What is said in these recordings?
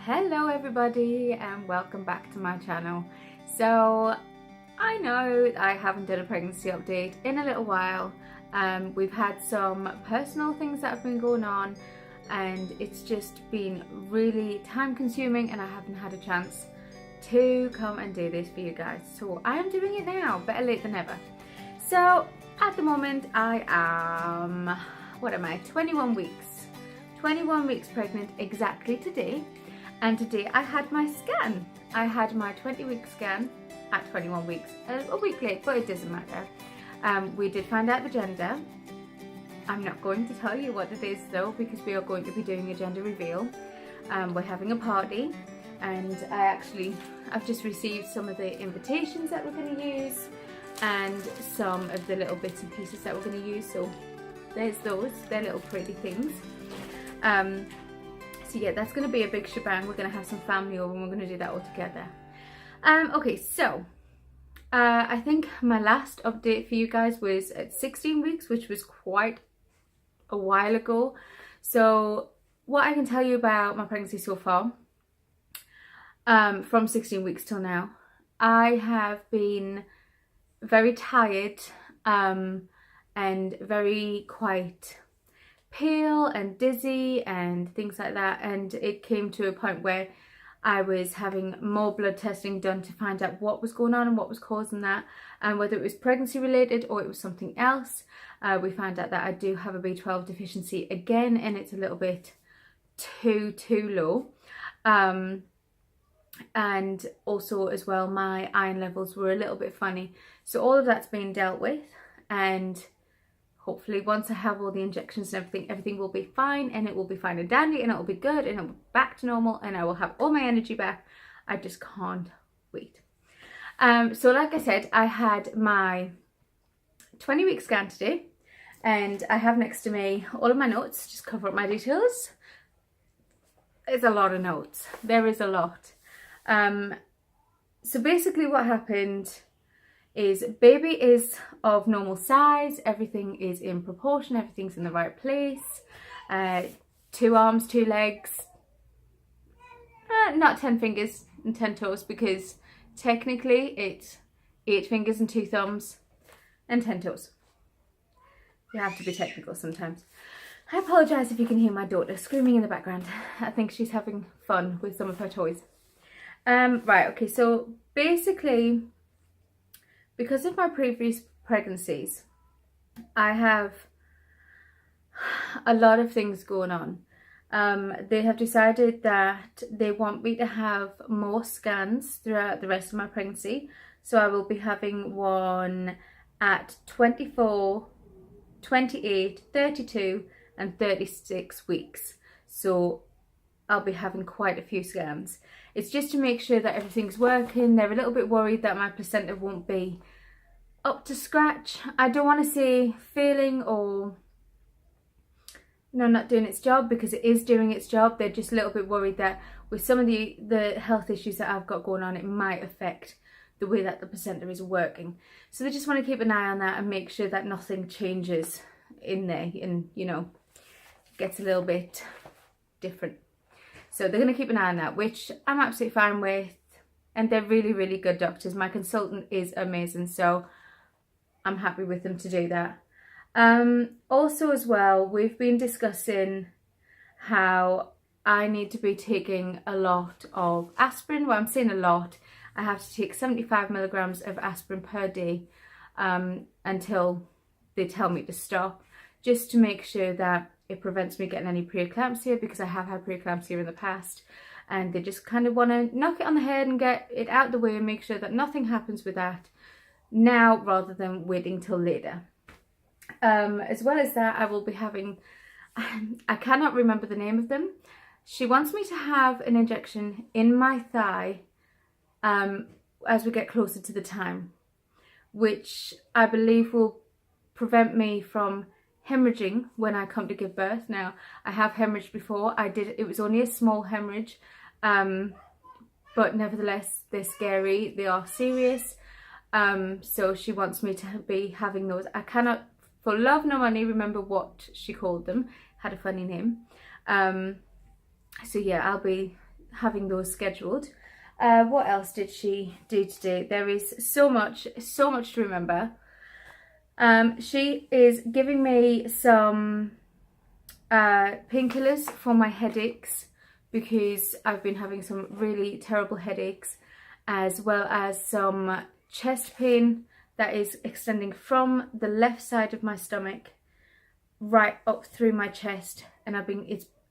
Hello everybody and welcome back to my channel. So I know I haven't done a pregnancy update in a little while. We've had some personal things that have been going on and it's just been really time consuming and I haven't had a chance to come and do this for you guys. So I am doing it now, better late than never. So at the moment I am, 21 weeks. 21 weeks pregnant exactly today. And today I had my scan. I had my 20-week scan at 21 weeks, a week late, but it doesn't matter. We did find out the gender. I'm not going to tell you what it is though, because we are going to be doing a gender reveal. We're having a party, and I've just received some of the invitations that we're going to use, and some of the little bits and pieces that we're going to use. So there's those, they're little pretty things. So yeah, that's going to be a big shebang. We're going to have some family over and we're going to do that all together. Okay, so I think my last update for you guys was at 16 weeks, which was quite a while ago. So what I can tell you about my pregnancy so far, from 16 weeks till now, I have been very tired and very quite pale and dizzy and things like that, and it came to a point where I was having more blood testing done to find out what was going on and what was causing that, and whether it was pregnancy related or it was something else. We found out that I do have a B12 deficiency again, and it's a little bit too low, and also as well my iron levels were a little bit funny. So all of that's been dealt with, and hopefully once I have all the injections and everything will be fine, and it will be fine and dandy, and it will be good, and it will be back to normal, and I will have all my energy back. I just can't wait. So like I said, I had my 20-week scan today, and I have next to me all of my notes, just cover up my details. There's a lot of notes. There is a lot. So basically what happened is baby is of normal size, everything is in proportion, everything's in the right place. 2 arms, 2 legs, not 10 fingers and 10 toes, because technically it's 8 fingers and 2 thumbs and 10 toes. You have to be technical sometimes. I apologise if you can hear my daughter screaming in the background. I think she's having fun with some of her toys. Right, okay, so basically, because of my previous pregnancies, I have a lot of things going on. They have decided that they want me to have more scans throughout the rest of my pregnancy. So I will be having one at 24, 28, 32 and 36 weeks. So I'll be having quite a few scans. It's just to make sure that everything's working. They're a little bit worried that my placenta won't be up to scratch. I don't want to say failing or not doing its job, because it is doing its job. They're just a little bit worried that with some of the health issues that I've got going on, it might affect the way that the placenta is working. So they just want to keep an eye on that and make sure that nothing changes in there and, you know, gets a little bit different. So they're going to keep an eye on that, which I'm absolutely fine with. And they're really, really good doctors. My consultant is amazing, so I'm happy with them to do that. Also as well, we've been discussing how I need to be taking a lot of aspirin. Well, I'm saying a lot. I have to take 75 milligrams of aspirin per day until they tell me to stop, just to make sure that it prevents me getting any preeclampsia, because I have had preeclampsia in the past, and they just kind of want to knock it on the head and get it out the way and make sure that nothing happens with that now rather than waiting till later. As well as that, I will be having, I cannot remember the name of them. She wants me to have an injection in my thigh as we get closer to the time, which I believe will prevent me from hemorrhaging when I come to give birth. Now, I have hemorrhaged before. It was only a small hemorrhage, but nevertheless, they're scary, they are serious. So she wants me to be having those. I cannot for love nor money remember what she called them. Had a funny name. So yeah, I'll be having those scheduled. What else did she do today? There is so much to remember. She is giving me some painkillers for my headaches, because I've been having some really terrible headaches, as well as some chest pain that is extending from the left side of my stomach right up through my chest. And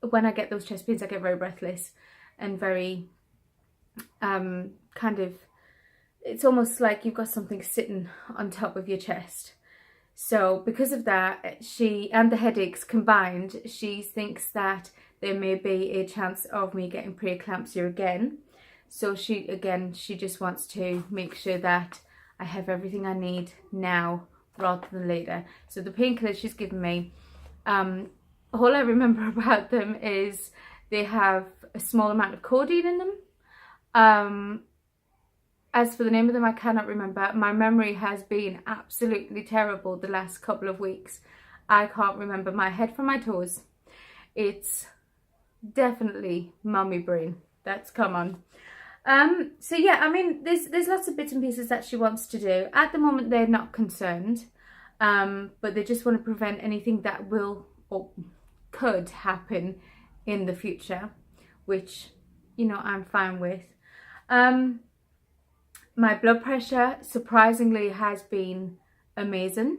when I get those chest pains, I get very breathless and very it's almost like you've got something sitting on top of your chest. So because of that, she and the headaches combined, she thinks that there may be a chance of me getting preeclampsia again. So she just wants to make sure that I have everything I need now rather than later. So the painkillers she's given me, all I remember about them is they have a small amount of codeine in them. As for the name of them, I cannot remember. My memory has been absolutely terrible the last couple of weeks. I can't remember my head from my toes. It's definitely mummy brain that's come on. So yeah, I mean, there's lots of bits and pieces that she wants to do. At the moment, they're not concerned, but they just want to prevent anything that will or could happen in the future, which, you know, I'm fine with. My blood pressure, surprisingly, has been amazing.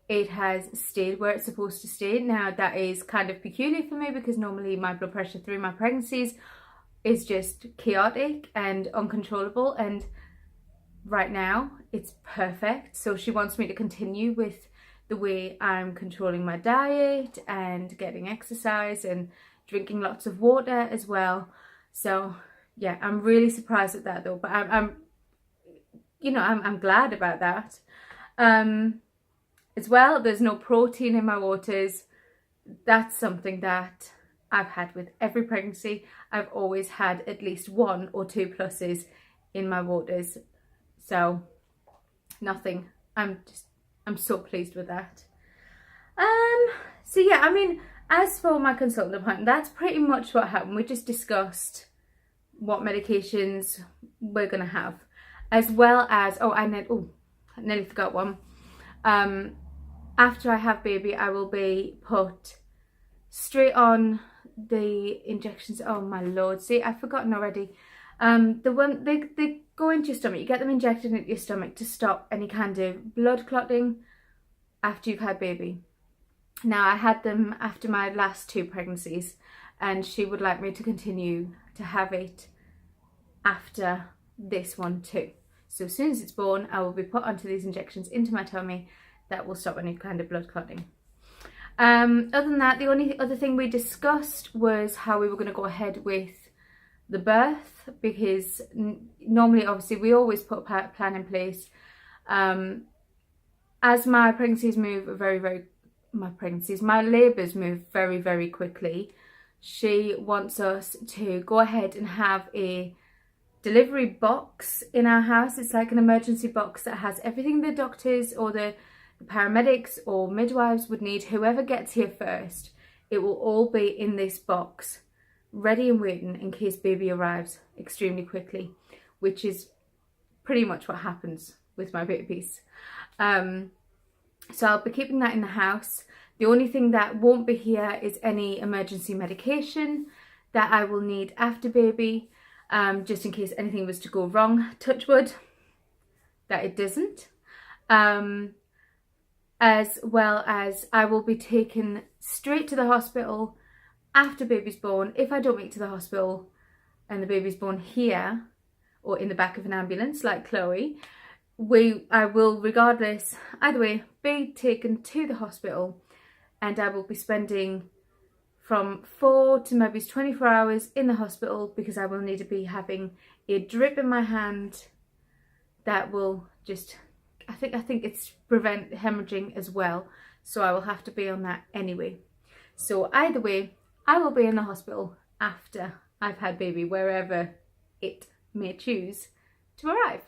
It has stayed where it's supposed to stay. Now, that is kind of peculiar for me, because normally my blood pressure through my pregnancies is just chaotic and uncontrollable, and right now it's perfect. So she wants me to continue with the way I'm controlling my diet and getting exercise and drinking lots of water as well. So yeah, I'm really surprised at that though, but I'm glad about that. As well, there's no protein in my waters. That's something that I've had with every pregnancy. I've always had at least 1 or 2 pluses in my waters. So nothing. I'm so pleased with that. So yeah, I mean, as for my consultant appointment, that's pretty much what happened. We just discussed what medications we're gonna have, as well as I nearly forgot one. After I have baby, I will be put straight on the injections. Oh my lord, see, I've forgotten already. The one they go into your stomach. You get them injected into your stomach to stop any kind of blood clotting after you've had baby. Now, I had them after my last 2 pregnancies, and she would like me to continue to have it after this one too. So as soon as it's born, I will be put onto these injections into my tummy that will stop any kind of blood clotting. Other than that, the only other thing we discussed was how we were going to go ahead with the birth, because normally, obviously, we always put a plan in place. As my pregnancies move my labours move very, very quickly. She wants us to go ahead and have a delivery box in our house. It's like an emergency box that has everything the doctors or the paramedics or midwives would need. Whoever gets here first, it will all be in this box, ready and waiting in case baby arrives extremely quickly, which is pretty much what happens with my babies. So I'll be keeping that in the house. The only thing that won't be here is any emergency medication that I will need after baby, just in case anything was to go wrong, touch wood, that it doesn't. As well as I will be taken straight to the hospital after baby's born. If I don't make it to the hospital and the baby's born here or in the back of an ambulance like Chloe, I will, regardless, either way, be taken to the hospital, and I will be spending from 4 to maybe 24 hours in the hospital, because I will need to be having a drip in my hand that will just, I think it's prevent hemorrhaging as well, so I will have to be on that anyway. So either way, I will be in the hospital after I've had baby, wherever it may choose to arrive.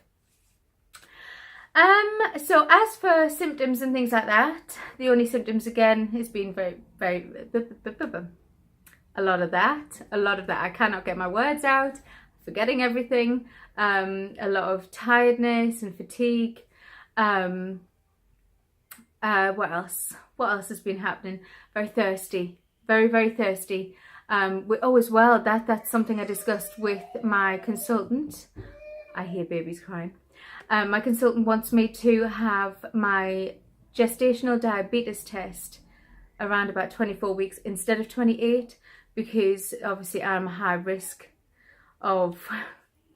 So as for symptoms and things like that, the only symptoms again has been very, very, a lot of that. I cannot get my words out, forgetting everything, a lot of tiredness and fatigue. What else has been happening? Very thirsty, very thirsty. As well, that's something I discussed with my consultant. I hear babies crying. My consultant wants me to have my gestational diabetes test around about 24 weeks instead of 28, because obviously I'm a high risk of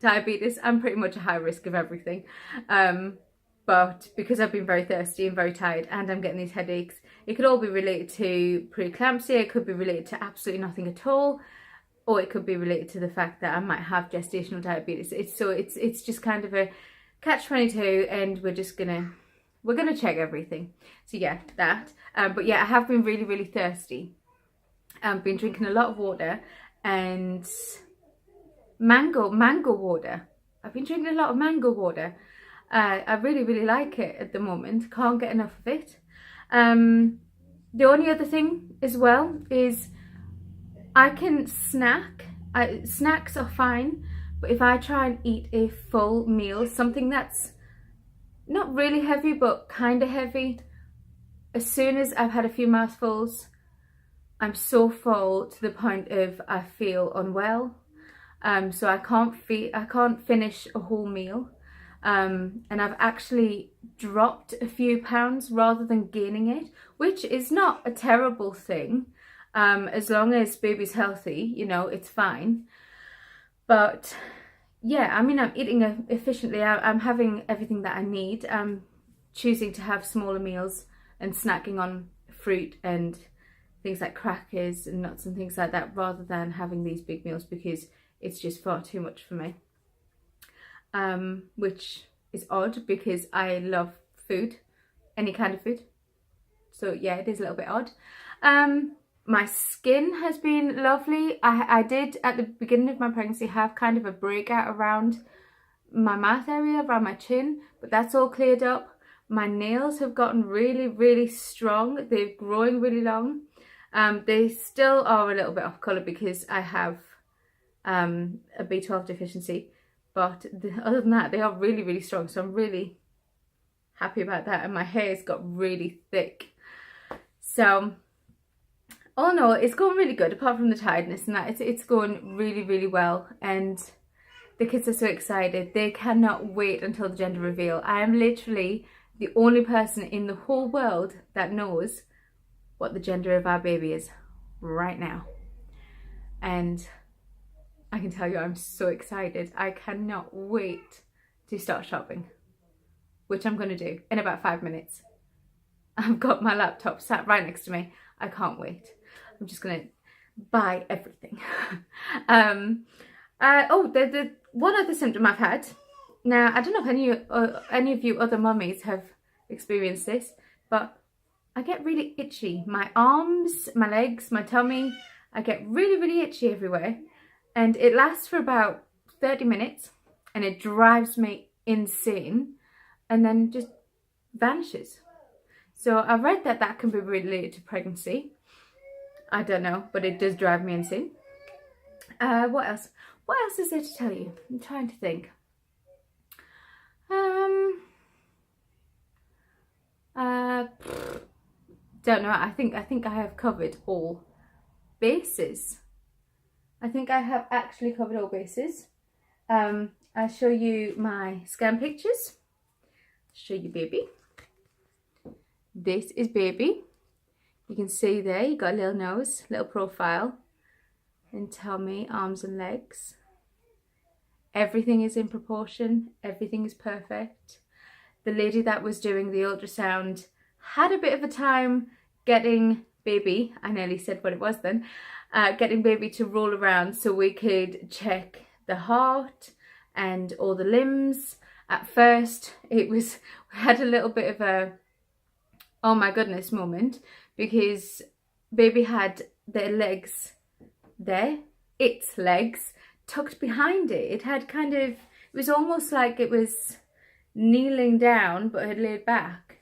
diabetes. I'm pretty much a high risk of everything. But because I've been very thirsty and very tired and I'm getting these headaches, it could all be related to preeclampsia, it could be related to absolutely nothing at all, or it could be related to the fact that I might have gestational diabetes. It's just kind of a catch-22, and we're gonna check everything. So yeah, that. But yeah, I have been really thirsty. I've been drinking a lot of water and mango water. I've been drinking a lot of mango water. I really like it at the moment. Can't get enough of it. The only other thing as well is I can snack. Snacks are fine, but if I try and eat a full meal, something that's not really heavy but kind of heavy, as soon as I've had a few mouthfuls, I'm so full to the point of I feel unwell. So I can't finish a whole meal. And I've actually dropped a few pounds rather than gaining it, which is not a terrible thing. As long as baby's healthy, you know, it's fine. But yeah, I mean, I'm eating efficiently. I'm having everything that I need. I'm choosing to have smaller meals and snacking on fruit and things like crackers and nuts and things like that, rather than having these big meals, because it's just far too much for me. Which is odd because I love food, any kind of food. So yeah, it is a little bit odd. My skin has been lovely. I did at the beginning of my pregnancy have kind of a breakout around my mouth area, around my chin, but that's all cleared up. My nails have gotten really strong. They're growing really long. They still are a little bit off colour because I have a B12 deficiency. But other than that, they are really strong. So I'm really happy about that. And my hair's got really thick. So, all in all, it's going really good. Apart from the tiredness and that, it's going really well. And the kids are so excited. They cannot wait until the gender reveal. I am literally the only person in the whole world that knows what the gender of our baby is right now. And I can tell you, I'm so excited. I cannot wait to start shopping, which I'm going to do in about 5 minutes. I've got my laptop sat right next to me. I can't wait. I'm just going to buy everything. The one other symptom I've had. Now, I don't know if any of you other mummies have experienced this, but I get really itchy. My arms, my legs, my tummy, I get really itchy everywhere. And it lasts for about 30 minutes and it drives me insane and then just vanishes. So I read that can be related to pregnancy. I don't know, but it does drive me insane. What else? What else is there to tell you? I'm trying to think. Don't know. I think I have covered all bases. I think I have actually covered all bases. I'll show you my scan pictures. Show you baby. This is baby. You can see there, you got a little nose, little profile, and tummy, arms and legs. Everything is in proportion. Everything is perfect. The lady that was doing the ultrasound had a bit of a time getting baby, I nearly said what it was then, getting baby to roll around so we could check the heart and all the limbs. At first we had a little bit of a oh my goodness moment, because baby had their legs there, its legs tucked behind it. It had kind of, it was almost like it was kneeling down but had laid back,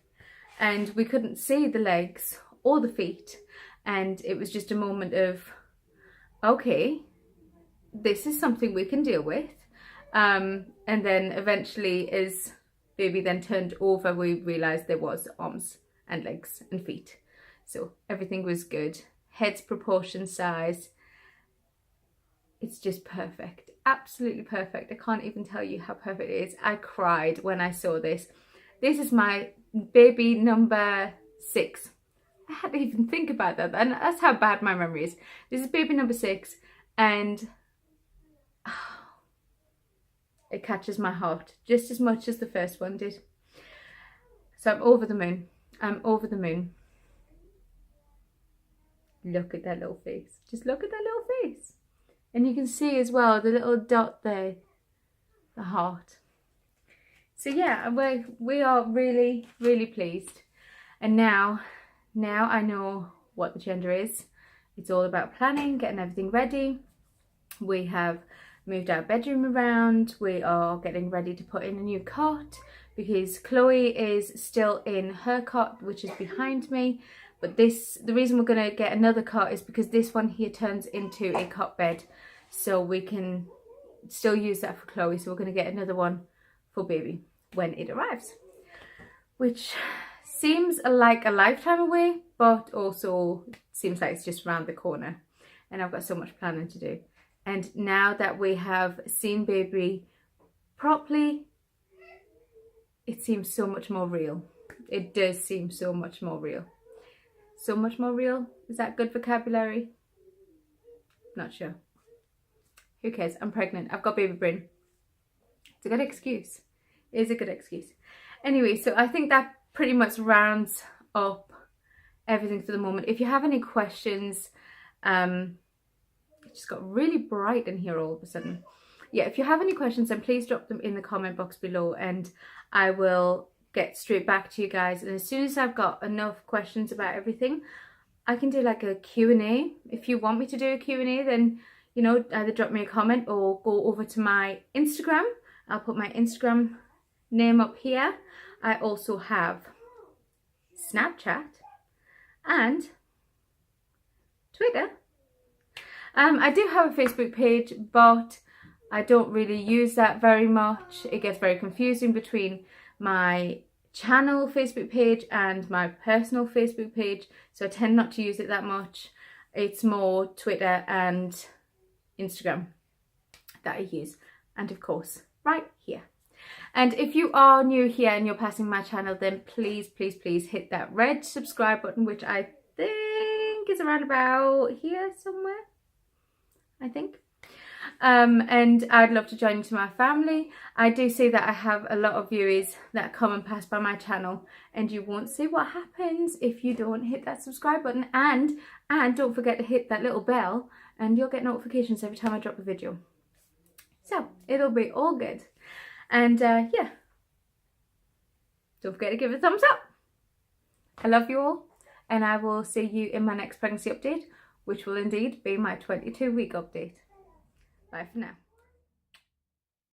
and we couldn't see the legs or the feet, and it was just a moment of okay, this is something we can deal with. And then eventually, as baby then turned over, we realized there was arms and legs and feet. So everything was good. Head's proportion, size. It's just perfect. Absolutely perfect. I can't even tell you how perfect it is. I cried when I saw this. This is my baby number 6. I had to even think about that. And that's how bad my memory is. This is baby number 6. And it catches my heart just as much as the first one did. So I'm over the moon. I'm over the moon. Look at that little face. Just look at that little face. And you can see as well the little dot there, the heart. So yeah, we are really, really pleased. And now I know what the gender is. It's all about planning, getting everything ready. We have moved our bedroom around. We are getting ready to put in a new cot because Chloe is still in her cot, which is behind me. But the reason we're going to get another cot is because this one here turns into a cot bed. So we can still use that for Chloe. So we're going to get another one for baby when it arrives. Which seems like a lifetime away, but also seems like it's just around the corner. And I've got so much planning to do. And now that we have seen baby properly, it seems so much more real. It does seem so much more real. So much more real? Is that good vocabulary? Not sure. Who cares? I'm pregnant. I've got baby brain. It's a good excuse. It is a good excuse. Anyway, so I think that pretty much rounds up everything for the moment. If you have any questions, it just got really bright in here all of a sudden. Yeah, if you have any questions, then please drop them in the comment box below and I will get straight back to you guys. And as soon as I've got enough questions about everything, I can do like a Q&A. If you want me to do a Q&A, then, you know, either drop me a comment or go over to my Instagram. I'll put my Instagram name up here. I also have Snapchat and Twitter. I do have a Facebook page, but I don't really use that very much. It gets very confusing between my channel Facebook page and my personal Facebook page, so I tend not to use it that much. It's more Twitter and Instagram that I use, and of course right here. And if you are new here and you're passing my channel, then please hit that red subscribe button, which I think is around about here somewhere, I think. And I'd love to join you to my family. I do see that I have a lot of viewers that come and pass by my channel, and you won't see what happens if you don't hit that subscribe button, and don't forget to hit that little bell and you'll get notifications every time I drop a video. So it'll be all good. And yeah, don't forget to give it a thumbs up. I love you all, and I will see you in my next pregnancy update, which will indeed be my 22-week update. Bye for now.